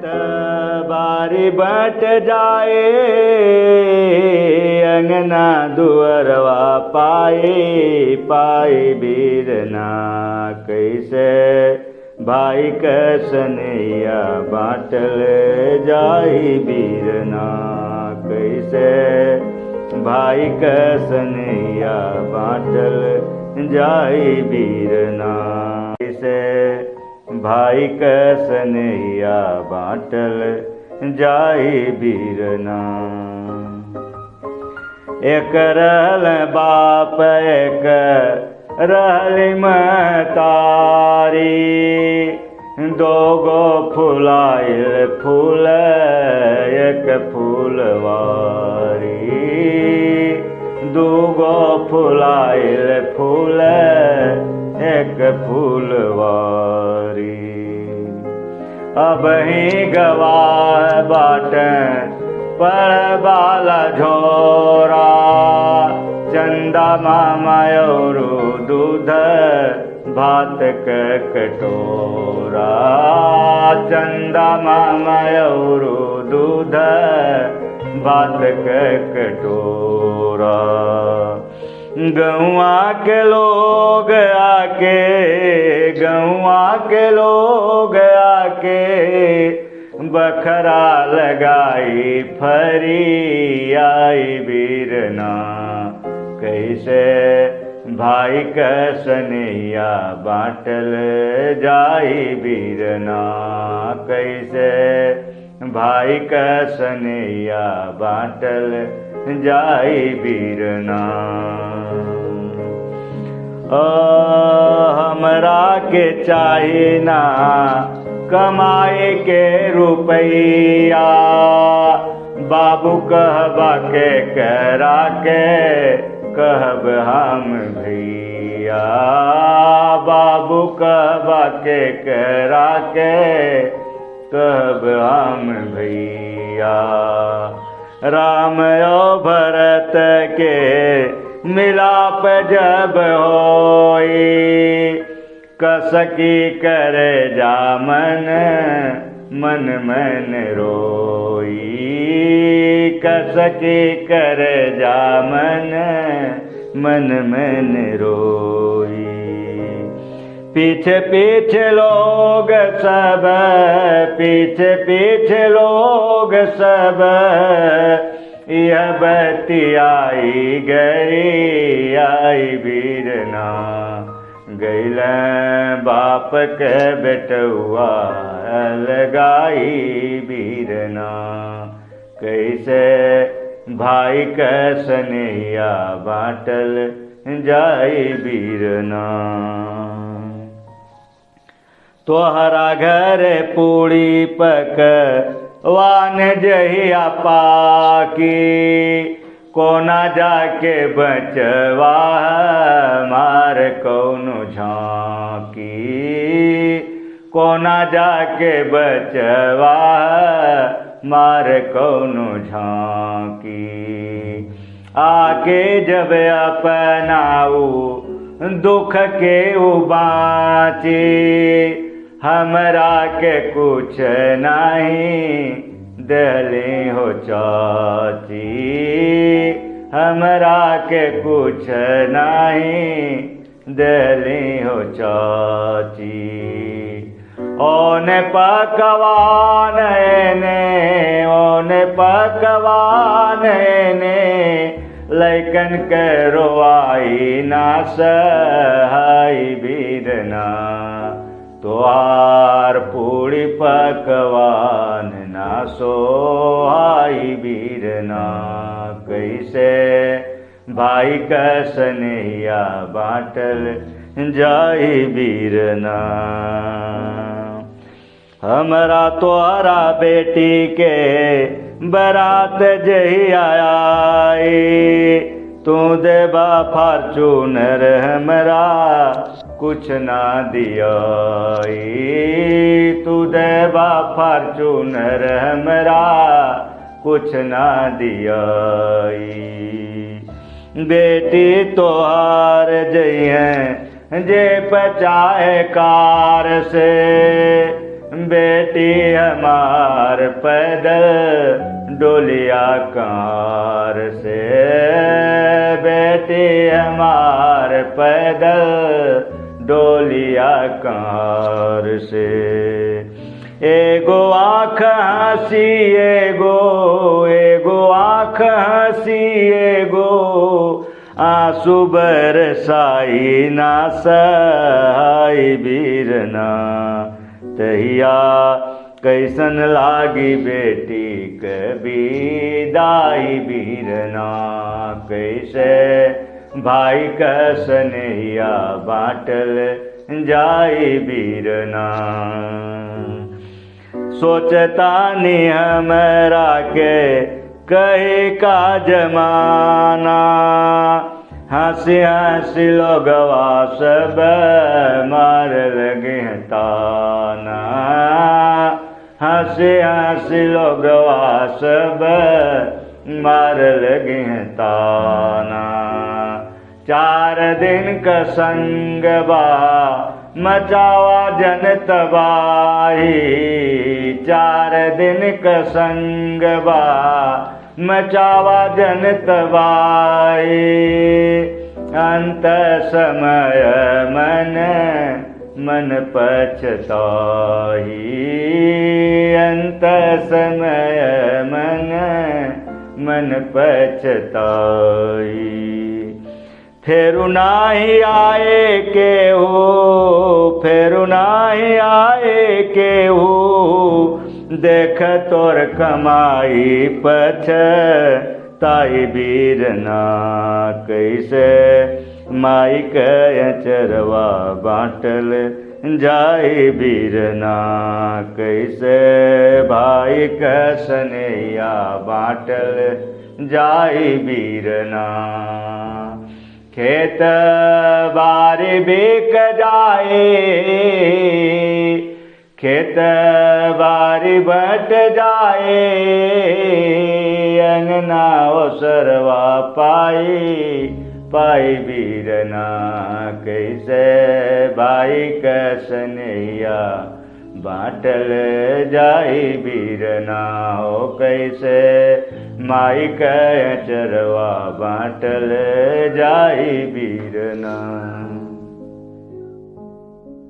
बारी बट जाए अंगना दुअरवा पाए पाए बीरना कैसे भाई कसनैया बाटल जाई बीरना कैसे भाई कसनैया बाटल जाई बीरना कैसे भाई कसनैया बाटल जाई बीरना। एक रहल बाप एक रहली महतारी दो गो फुलाइल फूल एक फूलवारी दू गो फुलाइल फूल एक फूलवारी। अब ही गवाह बाटें पड़ बाला झोरा चंदा मामा और दूध भात के कटोरा चंदा मामा और दूध भात के कटोरा। गौआ के लोग आके गौआ के लोग आके बखरा लगाई फरी आई बीरना कैसे भाई कसनैया बाटल जाई बीरना कैसे भाई कसनैया बाटल जाई बीरना। हमरा के चाहिए ना कमाए के रुपैया बाबू कहबा के करा के कहब हम भैया बाबू कहबा के करा के कहब हम भैया। राम और भरत के मिलाप जब होई कसकी करे जा मन मन मन रोई कसकी करे जा मन मन मन रोई। पीछे पीछे लोग सब पीछे पीछे लोग सब यह बतियाई गई आई बीरना गैल बाप के बेटुआ लगाई बीरना कैसे भाई कसनैया बाटल जाई बीरना। तोहरा घर पूड़ी पक वान जहिया पाकी कोना जाके बचवा मार कौनो झांकी कोना जाके बचवा मार कौनो झांकी। आके जब अपनाऊ दुख के उबाची हमरा के कुछ नहीं दहली हो चाची हमरा के कुछ नहीं दहली हो चाची। ओन पकवान ने लैकन के रोआई ना सहाई बीरना तोहार पूरी पकवान ना सोहाई बीरना कैसे भाई कसनैया बाटल जाई बीरना। हमरा तोहरा बेटी के बरात जही आई तू देबा फार्चूनर हमरा कुछ ना दियाई तू देबा फार्चूनर हमरा कुछ ना दियाई। बेटी तोहार जइहे जे पचाए कार से बेटी हमार पैदल डोलिया कार से, बेटी हमार पैदल डोलिया कार से। एगो आँख हंसी एगो आँख हंसी एगो आंसू बरसाई ना सहाई बीरना। तहिया कैसन लागी बेटी कभी दाई बीरना। कैसे भाई का स्नेहिया बाटल जाई बीरना। सोचता नी हमरा के कहे का जमाना, हंसी हंसी लोगवा सब मार लगे ताना। हंसी हंसी लोगवा सब मार लगे ताना। 4 दिन का संगवा मचावा जन तबाही, 4 दिन का संगवा मचावा जन तबाही। अंत समय मन पछताही, अंत समय मन पछताही। फेरु नाही आए के हो, फेरु नाही आए के हो, देख तोर कमाई पछताई बीरना। कैसे माई के चरवा बाटल जाई बीरना। कैसे भाई का स्नेहिया बाटल जाई बीरना। खेत बारी बिक जाए, खेत बारी बट जाए, अंगना ओसरवा पाई पाई बीरना। कैसे भाई का स्नेहिया बाटल जाई बीरना। ओ कैसे माई का चरवा बाटल जाई बीरना।